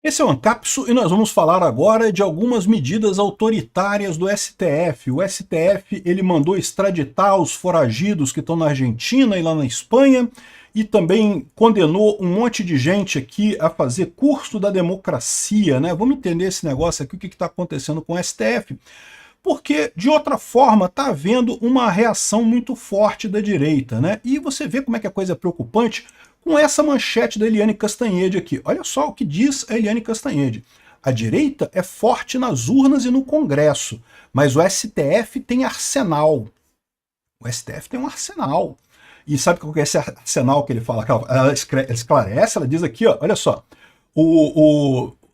Esse é o Ancapsu e nós vamos falar agora de algumas medidas autoritárias do STF. O STF ele mandou extraditar os foragidos que estão na Argentina e lá na Espanha e também condenou um monte de gente aqui a fazer curso da democracia, né? Vamos entender esse negócio aqui, o que está acontecendo com o STF. Porque, de outra forma, está havendo uma reação muito forte da direita, né? E você vê como é que a coisa é preocupante com essa manchete da Eliane Cantanhede aqui. Olha só o que diz a Eliane Cantanhede. A direita é forte nas urnas e no Congresso, mas o STF tem arsenal. O STF tem um arsenal. E sabe qual que é esse arsenal que ele fala? Ela esclarece, ela diz aqui, ó, olha só,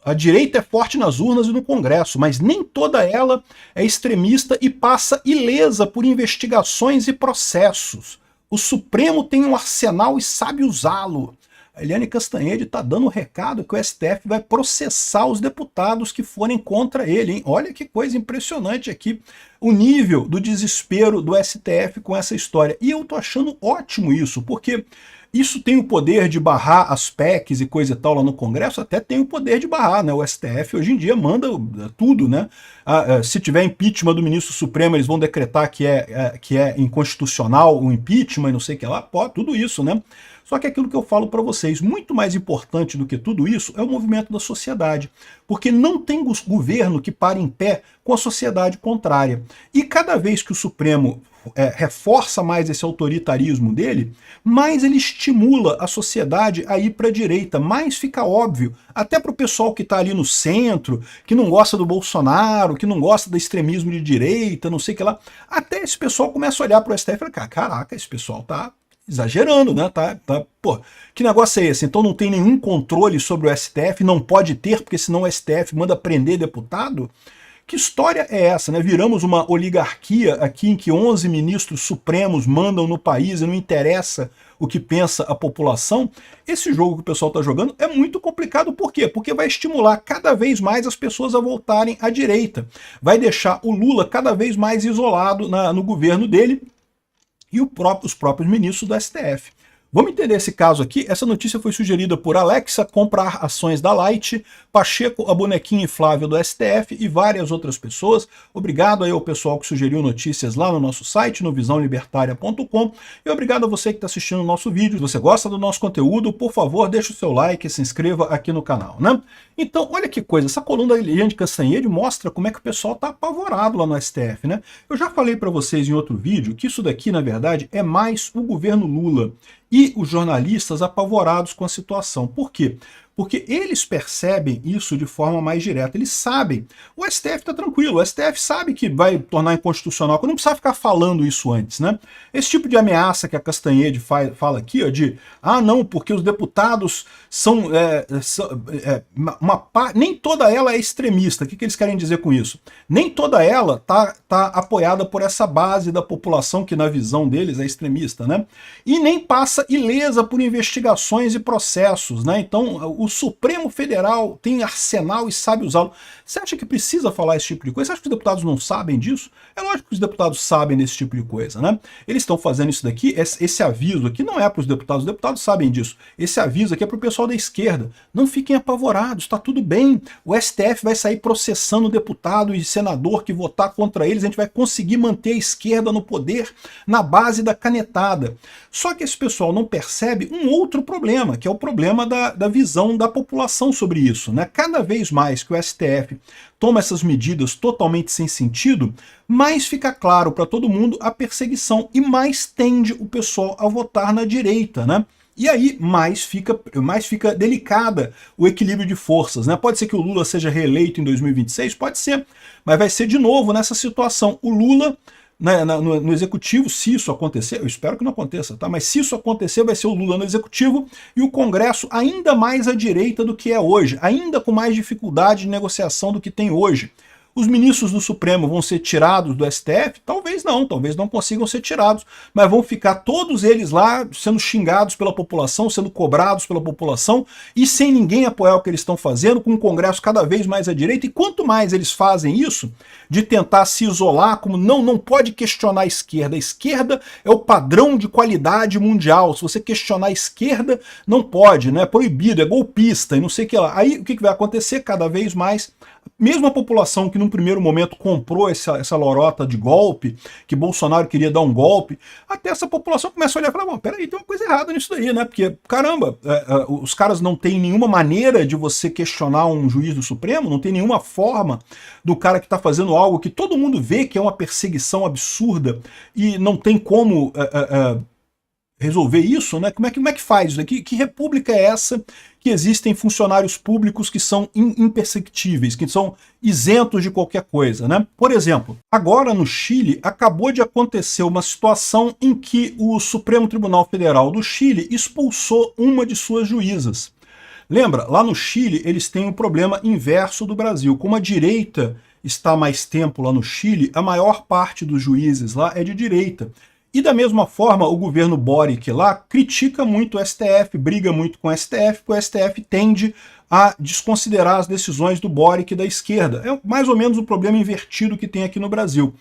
a direita é forte nas urnas e no Congresso, mas nem toda ela é extremista e passa ilesa por investigações e processos. O Supremo tem um arsenal e sabe usá-lo. A Eliane Cantanhede está dando o recado que o STF vai processar os deputados que forem contra ele, hein? Olha que coisa impressionante aqui, o nível do desespero do STF com essa história. E eu tô achando ótimo isso, porque isso tem o poder de barrar as PECs e coisa e tal lá no Congresso, até tem o poder de barrar, né? O STF hoje em dia manda tudo, né? Se tiver impeachment do ministro Supremo, eles vão decretar que é inconstitucional o impeachment e não sei o que lá, pô, tudo isso, né? Só que aquilo que eu falo para vocês, muito mais importante do que tudo isso é o movimento da sociedade, porque não tem governo que pare em pé com a sociedade contrária. E cada vez que o Supremo reforça mais esse autoritarismo dele, mais ele estimula a sociedade a ir para a direita, mais fica óbvio, até para o pessoal que está ali no centro, que não gosta do Bolsonaro, que não gosta do extremismo de direita, não sei o que lá, até esse pessoal começa a olhar para o STF e falar, caraca, esse pessoal tá exagerando, né? Pô, que negócio é esse? Então não tem nenhum controle sobre o STF, não pode ter, porque senão o STF manda prender deputado? Que história é essa, né? Viramos uma oligarquia aqui em que 11 ministros supremos mandam no país e não interessa o que pensa a população. Esse jogo que o pessoal está jogando é muito complicado. Por quê? Porque vai estimular cada vez mais as pessoas a voltarem à direita. Vai deixar o Lula cada vez mais isolado no governo dele e os próprios ministros do STF. Vamos entender esse caso aqui. Essa notícia foi sugerida por Alexa, comprar ações da Light, Pacheco, a bonequinha inflável do STF e várias outras pessoas. Obrigado aí ao pessoal que sugeriu notícias lá no nosso site, no visãolibertaria.com, e obrigado a você que está assistindo o nosso vídeo. Se você gosta do nosso conteúdo, por favor, deixe o seu like e se inscreva aqui no canal, né? Então, olha que coisa, essa coluna da Eliane Cantanhede mostra como é que o pessoal está apavorado lá no STF, né? Eu já falei para vocês em outro vídeo que isso daqui, na verdade, é mais o governo Lula e os jornalistas apavorados com a situação. Por quê? Porque eles percebem isso de forma mais direta. Eles sabem. O STF está tranquilo. O STF sabe que vai tornar inconstitucional. Não precisa ficar falando isso antes, né? Esse tipo de ameaça que a Cantanhede fala aqui, ó, de não, porque os deputados são nem toda ela é extremista. O que eles querem dizer com isso? Nem toda ela tá apoiada por essa base da população que, na visão deles, é extremista, né? E nem passa ilesa por investigações e processos, né? Então, o Supremo Federal tem arsenal e sabe usá-lo. Você acha que precisa falar esse tipo de coisa? Você acha que os deputados não sabem disso? É lógico que os deputados sabem desse tipo de coisa, né? Eles estão fazendo isso daqui, esse aviso aqui não é para os deputados sabem disso. Esse aviso aqui é para o pessoal da esquerda. Não fiquem apavorados, está tudo bem. O STF vai sair processando o deputado e senador que votar contra eles, a gente vai conseguir manter a esquerda no poder na base da canetada. Só que esse pessoal não percebe um outro problema, que é o problema da visão da população sobre isso, né? Cada vez mais que o STF toma essas medidas totalmente sem sentido, mais fica claro para todo mundo a perseguição e mais tende o pessoal a votar na direita, né? E aí mais fica delicada o equilíbrio de forças, né? Pode ser que o Lula seja reeleito em 2026, pode ser, mas vai ser de novo nessa situação. O Lula no executivo, se isso acontecer, eu espero que não aconteça, tá? Mas se isso acontecer, vai ser o Lula no executivo e o Congresso ainda mais à direita do que é hoje, ainda com mais dificuldade de negociação do que tem hoje. Os ministros do Supremo vão ser tirados do STF? Talvez não consigam ser tirados, mas vão ficar todos eles lá sendo xingados pela população, sendo cobrados pela população e sem ninguém apoiar o que eles estão fazendo, com o Congresso cada vez mais à direita. E quanto mais eles fazem isso, de tentar se isolar, como não pode questionar a esquerda é o padrão de qualidade mundial, se você questionar a esquerda, não pode, né? É proibido, é golpista e não sei o que lá. Aí o que vai acontecer? Cada vez mais, mesmo a população que num primeiro momento comprou essa lorota de golpe, que Bolsonaro queria dar um golpe, até essa população começa a olhar e falar, bom, peraí, tem uma coisa errada nisso daí, né? Porque, caramba, os caras não têm nenhuma maneira de você questionar um juiz do Supremo, não tem nenhuma forma do cara que está fazendo algo que todo mundo vê que é uma perseguição absurda e não tem como resolver isso, né? Como é que faz isso aqui? Que república é essa que existem funcionários públicos que são imperceptíveis, que são isentos de qualquer coisa, né? Por exemplo, agora no Chile acabou de acontecer uma situação em que o Supremo Tribunal Federal do Chile expulsou uma de suas juízas. Lembra, lá no Chile eles têm um problema inverso do Brasil. Como a direita está há mais tempo lá no Chile, a maior parte dos juízes lá é de direita. E da mesma forma, o governo Boric lá critica muito o STF, briga muito com o STF, porque o STF tende a desconsiderar as decisões do Boric da esquerda. É mais ou menos o problema invertido que tem aqui no Brasil.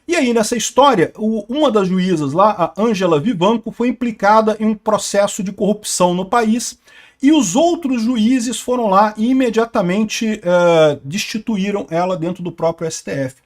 E aí, nessa história, uma das juízas lá, a Ângela Vivanco, foi implicada em um processo de corrupção no país, e os outros juízes foram lá e imediatamente destituíram ela dentro do próprio STF.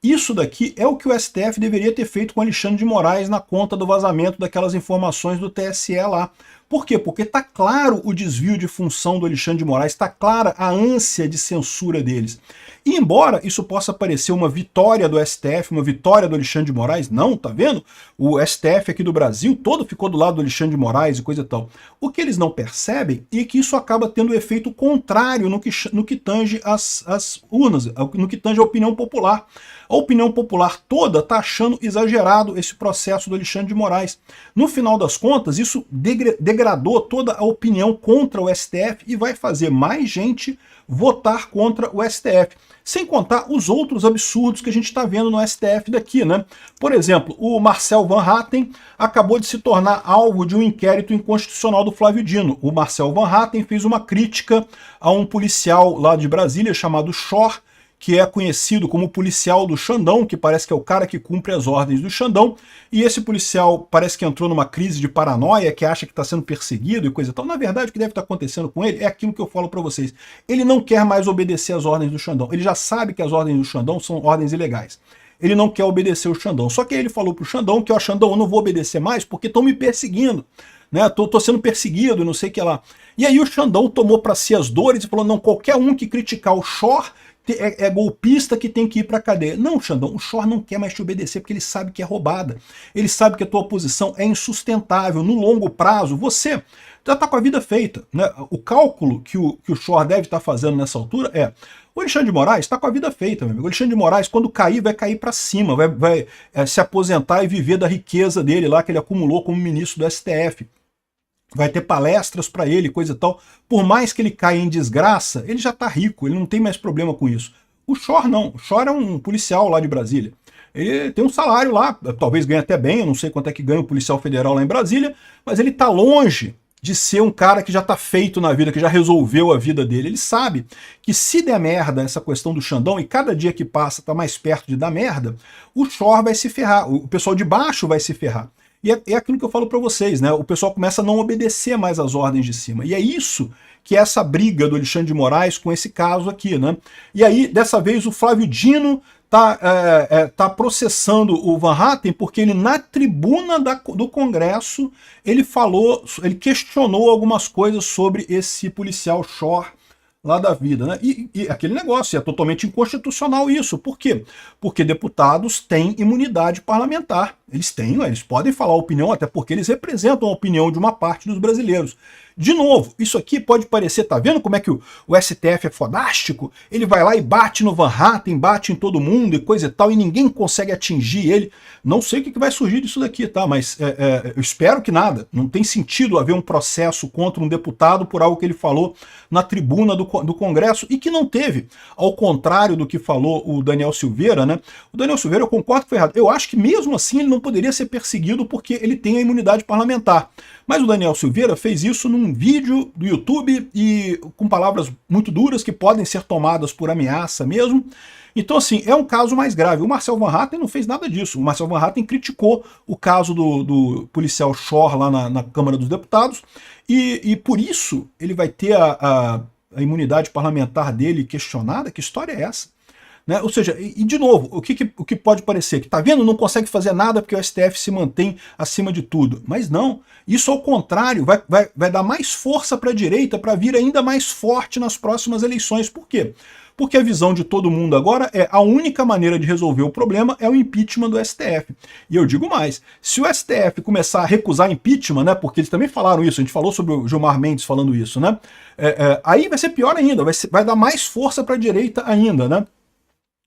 Isso daqui é o que o STF deveria ter feito com Alexandre de Moraes na conta do vazamento daquelas informações do TSE lá. Por quê? Porque está claro o desvio de função do Alexandre de Moraes, está clara a ânsia de censura deles. E embora isso possa parecer uma vitória do STF, uma vitória do Alexandre de Moraes, não, tá vendo? O STF aqui do Brasil todo ficou do lado do Alexandre de Moraes e coisa e tal. O que eles não percebem é que isso acaba tendo um efeito contrário no que tange as urnas, no que tange a opinião popular. A opinião popular toda está achando exagerado esse processo do Alexandre de Moraes. No final das contas, isso degradou toda a opinião contra o STF e vai fazer mais gente votar contra o STF. Sem contar os outros absurdos que a gente está vendo no STF daqui, né? Por exemplo, o Marcel Van Hatten acabou de se tornar alvo de um inquérito inconstitucional do Flávio Dino. O Marcel Van Hatten fez uma crítica a um policial lá de Brasília chamado Chor, que é conhecido como policial do Xandão, que parece que é o cara que cumpre as ordens do Xandão, e esse policial parece que entrou numa crise de paranoia, que acha que está sendo perseguido e coisa e tal. Na verdade, o que deve estar acontecendo com ele é aquilo que eu falo para vocês. Ele não quer mais obedecer às ordens do Xandão. Ele já sabe que as ordens do Xandão são ordens ilegais. Ele não quer obedecer o Xandão. Só que aí ele falou pro Xandão que, ó, Xandão, eu não vou obedecer mais porque estão me perseguindo. Né? Tô sendo perseguido, não sei o que lá. E aí o Xandão tomou para si as dores e falou, não, qualquer um que criticar o Chor é golpista que tem que ir para a cadeia. Não, Xandão, o Chor não quer mais te obedecer porque ele sabe que é roubada. Ele sabe que a tua posição é insustentável. No longo prazo, você já está com a vida feita. Né? O cálculo que o Chor deve estar fazendo nessa altura é: o Alexandre de Moraes está com a vida feita, meu amigo. O Alexandre de Moraes, quando cair, vai cair para cima, vai se aposentar e viver da riqueza dele lá que ele acumulou como ministro do STF. Vai ter palestras para ele, coisa e tal. Por mais que ele caia em desgraça, ele já está rico, ele não tem mais problema com isso. O Chor não. O Chor é um policial lá de Brasília. Ele tem um salário lá, talvez ganhe até bem, eu não sei quanto é que ganha o policial federal lá em Brasília, mas ele está longe de ser um cara que já está feito na vida, que já resolveu a vida dele. Ele sabe que se der merda essa questão do Xandão, e cada dia que passa está mais perto de dar merda, o Chor vai se ferrar, o pessoal de baixo vai se ferrar. E é aquilo que eu falo para vocês, né? O pessoal começa a não obedecer mais às ordens de cima. E é isso que é essa briga do Alexandre de Moraes com esse caso aqui, né? E aí, dessa vez, o Flávio Dino tá processando o Van Hatten porque ele, na tribuna do Congresso, ele questionou algumas coisas sobre esse policial Chor lá da vida, né? E aquele negócio, é totalmente inconstitucional isso. Por quê? Porque deputados têm imunidade parlamentar. Eles podem falar a opinião, até porque eles representam a opinião de uma parte dos brasileiros. De novo, isso aqui pode parecer, tá vendo como é que o STF é fodástico? Ele vai lá e bate no Van Hatten, bate em todo mundo e coisa e tal, e ninguém consegue atingir ele. Não sei o que vai surgir disso daqui, tá? Mas eu espero que nada. Não tem sentido haver um processo contra um deputado por algo que ele falou na tribuna do Congresso e que não teve. Ao contrário do que falou o Daniel Silveira, né? O Daniel Silveira, eu concordo que foi errado. Eu acho que mesmo assim ele não poderia ser perseguido porque ele tem a imunidade parlamentar. Mas o Daniel Silveira fez isso num vídeo do YouTube e com palavras muito duras que podem ser tomadas por ameaça mesmo. Então, assim, é um caso mais grave. O Marcel Van Hatten não fez nada disso. O Marcel Van Hatten criticou o caso do policial Schorr lá na Câmara dos Deputados e por isso ele vai ter a imunidade parlamentar dele questionada. Que história é essa? Né? Ou seja, e de novo, o que pode parecer? Que tá vendo? Não consegue fazer nada porque o STF se mantém acima de tudo. Mas não, isso ao contrário, vai dar mais força para a direita para vir ainda mais forte nas próximas eleições. Por quê? Porque a visão de todo mundo agora é a única maneira de resolver o problema é o impeachment do STF. E eu digo mais, se o STF começar a recusar impeachment, né, porque eles também falaram isso, a gente falou sobre o Gilmar Mendes falando isso, né, aí vai ser pior ainda, vai dar mais força para a direita ainda, né.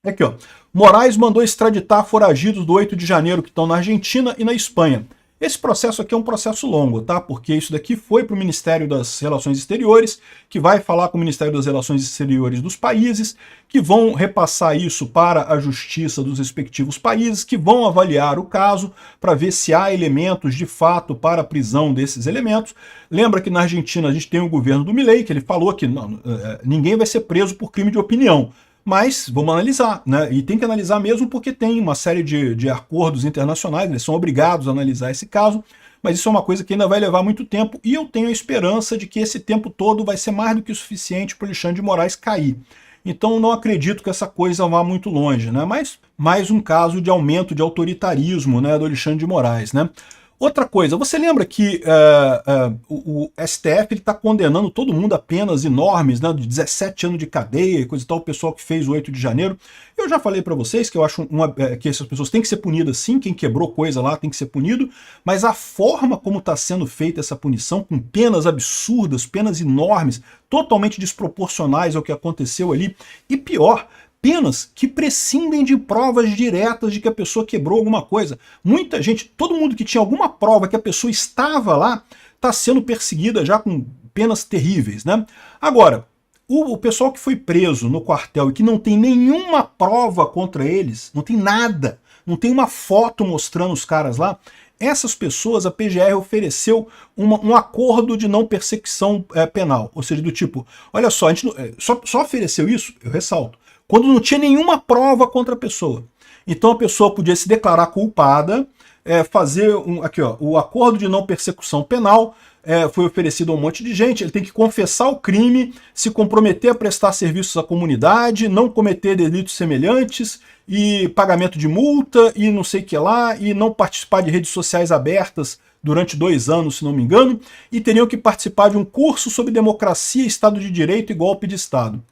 Aqui, ó. Moraes mandou extraditar foragidos do 8 de janeiro que estão na Argentina e na Espanha. Esse processo aqui é um processo longo, tá? Porque isso daqui foi para o Ministério das Relações Exteriores, que vai falar com o Ministério das Relações Exteriores dos países, que vão repassar isso para a justiça dos respectivos países, que vão avaliar o caso para ver se há elementos de fato para a prisão desses elementos. Lembra que na Argentina a gente tem o governo do Milei, que ele falou que não, ninguém vai ser preso por crime de opinião. Mas vamos analisar, né? E tem que analisar mesmo porque tem uma série de acordos internacionais, eles são obrigados a analisar esse caso, mas isso é uma coisa que ainda vai levar muito tempo e eu tenho a esperança de que esse tempo todo vai ser mais do que o suficiente para o Alexandre de Moraes cair. Então não acredito que essa coisa vá muito longe, né? Mas mais um caso de aumento de autoritarismo, né, do Alexandre de Moraes, né? Outra coisa, você lembra que o STF está condenando todo mundo a penas enormes, né, de 17 anos de cadeia e coisa e tal, o pessoal que fez o 8 de janeiro. Eu já falei para vocês que eu acho que essas pessoas têm que ser punidas sim, quem quebrou coisa lá tem que ser punido, mas a forma como está sendo feita essa punição, com penas absurdas, penas enormes, totalmente desproporcionais ao que aconteceu ali, e pior, penas que prescindem de provas diretas de que a pessoa quebrou alguma coisa. Muita gente, todo mundo que tinha alguma prova que a pessoa estava lá, está sendo perseguida já com penas terríveis, né? Agora, o pessoal que foi preso no quartel e que não tem nenhuma prova contra eles, não tem nada, não tem uma foto mostrando os caras lá, essas pessoas, a PGR ofereceu um acordo de não persecução penal. Ou seja, do tipo, olha só, a gente só ofereceu isso, eu ressalto, quando não tinha nenhuma prova contra a pessoa. Então a pessoa podia se declarar culpada, fazer aqui, ó, o acordo de não persecução penal foi oferecido a um monte de gente, ele tem que confessar o crime, se comprometer a prestar serviços à comunidade, não cometer delitos semelhantes, e pagamento de multa, e não sei o que lá, e não participar de redes sociais abertas durante 2 anos, se não me engano, e teriam que participar de um curso sobre democracia, Estado de Direito e golpe de Estado.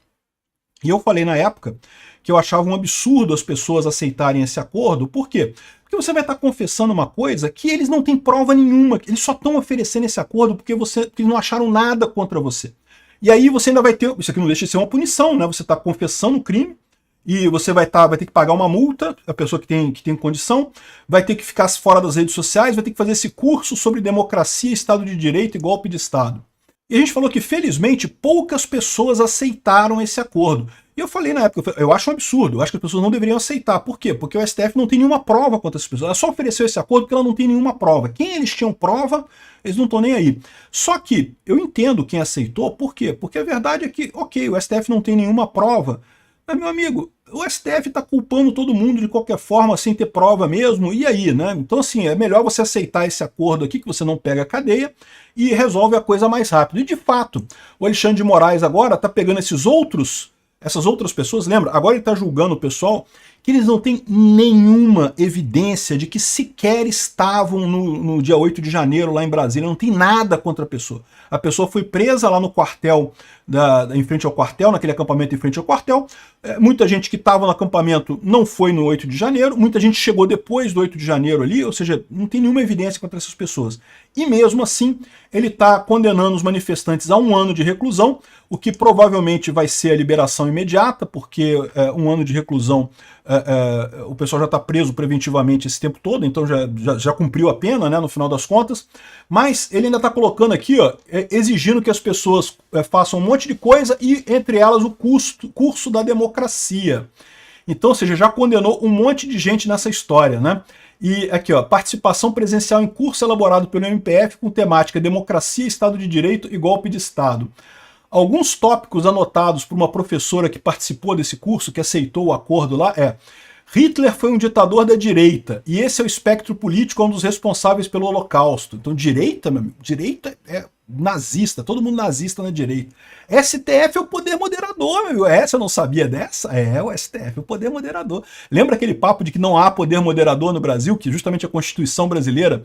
E eu falei na época que eu achava um absurdo as pessoas aceitarem esse acordo. Por quê? Porque você vai estar confessando uma coisa que eles não têm prova nenhuma, eles só estão oferecendo esse acordo porque eles não acharam nada contra você. E aí você ainda vai ter, isso aqui não deixa de ser uma punição, né? Você está confessando o crime e você vai ter que pagar uma multa, a pessoa que tem condição, vai ter que ficar fora das redes sociais, vai ter que fazer esse curso sobre democracia, Estado de Direito e golpe de Estado. E a gente falou que, felizmente, poucas pessoas aceitaram esse acordo. E eu falei na época, eu acho um absurdo, eu acho que as pessoas não deveriam aceitar. Por quê? Porque o STF não tem nenhuma prova contra essas pessoas. Ela só ofereceu esse acordo porque ela não tem nenhuma prova. Quem eles tinham prova, eles não estão nem aí. Só que eu entendo quem aceitou, por quê? Porque a verdade é que, ok, o STF não tem nenhuma prova, mas, meu amigo, o STF está culpando todo mundo de qualquer forma, sem ter prova mesmo, e aí, né? Então, assim, é melhor você aceitar esse acordo aqui, que você não pega a cadeia, e resolve a coisa mais rápido. E, de fato, o Alexandre de Moraes agora está pegando essas outras pessoas, lembra? Agora ele está julgando o pessoal que eles não têm nenhuma evidência de que sequer estavam no dia 8 de janeiro lá em Brasília, não tem nada contra a pessoa. A pessoa foi presa lá no quartel, em frente ao quartel, naquele acampamento em frente ao quartel. Muita gente que estava no acampamento não foi no 8 de janeiro, muita gente chegou depois do 8 de janeiro ali, ou seja, não tem nenhuma evidência contra essas pessoas. E mesmo assim, ele está condenando os manifestantes a 1 ano de reclusão, o que provavelmente vai ser a liberação imediata, porque 1 ano de reclusão, o pessoal já está preso preventivamente esse tempo todo, então já cumpriu a pena, né, no final das contas. Mas ele ainda está colocando aqui, ó, exigindo que as pessoas façam um monte de coisa e, entre elas, o curso da democracia. Então, ou seja, já condenou um monte de gente nessa história, né? E aqui, ó, participação presencial em curso elaborado pelo MPF com temática democracia, Estado de Direito e golpe de Estado. Alguns tópicos anotados por uma professora que participou desse curso, que aceitou o acordo lá, Hitler foi um ditador da direita, e esse é o espectro político, um dos responsáveis pelo Holocausto. Então direita, meu amigo, direita é nazista, todo mundo nazista na direita. STF é o poder moderador, meu amigo. Essa eu não sabia dessa? O STF é o poder moderador. Lembra aquele papo de que não há poder moderador no Brasil, que justamente a Constituição brasileira,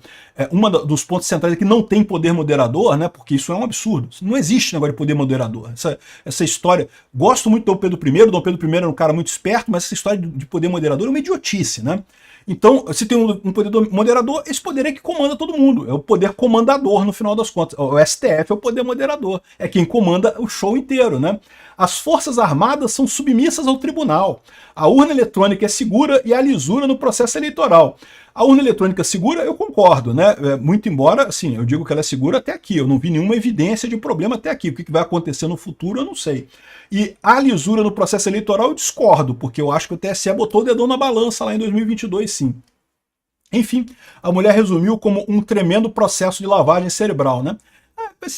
dos pontos centrais é que não tem poder moderador, né? Porque isso é um absurdo. Não existe negócio de poder moderador. Essa história, gosto muito do Dom Pedro I, Dom Pedro I era um cara muito esperto, mas essa história de poder moderador é uma idiotice, né? Então, se tem um poder moderador, esse poder é que comanda todo mundo. É o poder comandador, no final das contas. O STF é o poder moderador. É quem comanda o show inteiro, né? As Forças Armadas são submissas ao tribunal. A urna eletrônica é segura e há lisura no processo eleitoral. A urna eletrônica segura, eu concordo, né? Muito embora, assim, eu digo que ela é segura até aqui. Eu não vi nenhuma evidência de problema até aqui. O que vai acontecer no futuro, eu não sei. E a lisura no processo eleitoral eu discordo, porque eu acho que o TSE botou o dedão na balança lá em 2022, sim. Enfim, a mulher resumiu como um tremendo processo de lavagem cerebral, né?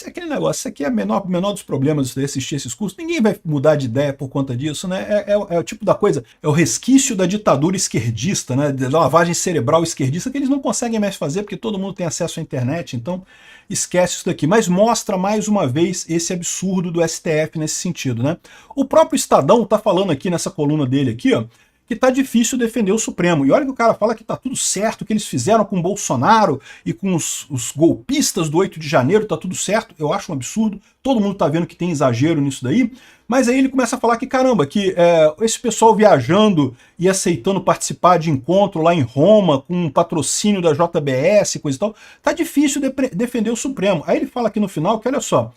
Aquele negócio, isso aqui é o menor dos problemas de assistir esses cursos. Ninguém vai mudar de ideia por conta disso, né? É o tipo da coisa, é o resquício da ditadura esquerdista, né? Da lavagem cerebral esquerdista, que eles não conseguem mais fazer porque todo mundo tem acesso à internet, então esquece isso daqui. Mas mostra mais uma vez esse absurdo do STF nesse sentido, né? O próprio Estadão tá falando aqui nessa coluna dele aqui, ó, que tá difícil defender o Supremo. E olha que o cara fala que tá tudo certo, o que eles fizeram com o Bolsonaro e com os golpistas do 8 de janeiro, tá tudo certo. Eu acho um absurdo, todo mundo tá vendo que tem exagero nisso daí, mas aí ele começa a falar que, caramba, que esse pessoal viajando e aceitando participar de encontro lá em Roma, com um patrocínio da JBS, coisa e tal, tá difícil defender o Supremo. Aí ele fala aqui no final que, olha só,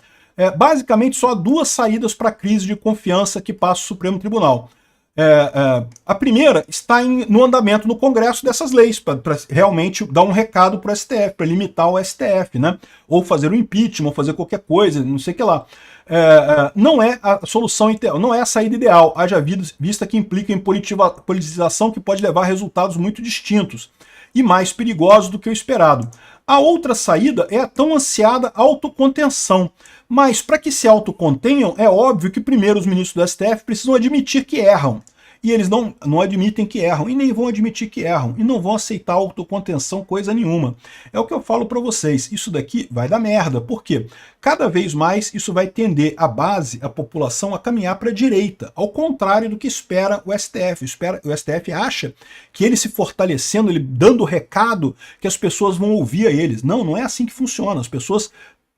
basicamente só há 2 saídas para a crise de confiança que passa o Supremo Tribunal. A primeira está no andamento no Congresso dessas leis, para realmente dar um recado para o STF, para limitar o STF, né? Ou fazer um impeachment, ou fazer qualquer coisa, não sei o que lá. Não é a solução ideal, não é a saída ideal, haja vista que implica em politização que pode levar a resultados muito distintos e mais perigosos do que o esperado. A outra saída é a tão ansiada autocontenção. Mas para que se autocontenham, é óbvio que primeiro os ministros do STF precisam admitir que erram. E eles não admitem que erram, e nem vão admitir que erram, e não vão aceitar autocontenção coisa nenhuma. É o que eu falo para vocês, isso daqui vai dar merda. Por quê? Cada vez mais isso vai tender a base, a população, a caminhar para a direita, ao contrário do que espera o STF. O STF acha que ele se fortalecendo, ele dando recado, que as pessoas vão ouvir a eles. Não é assim que funciona. As pessoas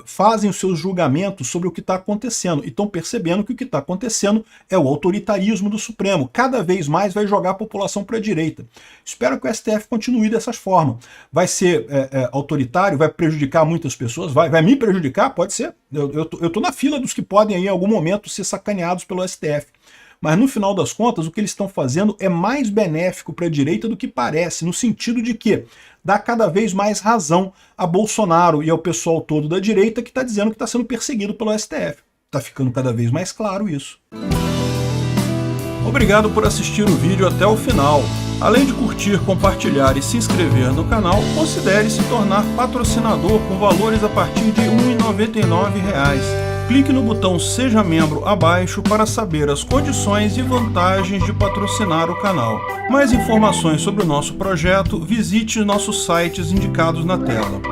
fazem os seus julgamentos sobre o que está acontecendo e estão percebendo que o que está acontecendo é o autoritarismo do Supremo. Cada vez mais vai jogar a população para a direita. Espero que o STF continue dessa forma. Vai ser autoritário, vai prejudicar muitas pessoas, vai me prejudicar? Pode ser. Eu tô na fila dos que podem aí, em algum momento ser sacaneados pelo STF. Mas no final das contas, o que eles estão fazendo é mais benéfico para a direita do que parece, no sentido de que dá cada vez mais razão a Bolsonaro e ao pessoal todo da direita que está dizendo que está sendo perseguido pelo STF. Está ficando cada vez mais claro isso. Obrigado por assistir o vídeo até o final. Além de curtir, compartilhar e se inscrever no canal, considere se tornar patrocinador com valores a partir de R$ 1,99. Clique no botão Seja Membro abaixo para saber as condições e vantagens de patrocinar o canal. Mais informações sobre o nosso projeto, visite nossos sites indicados na tela.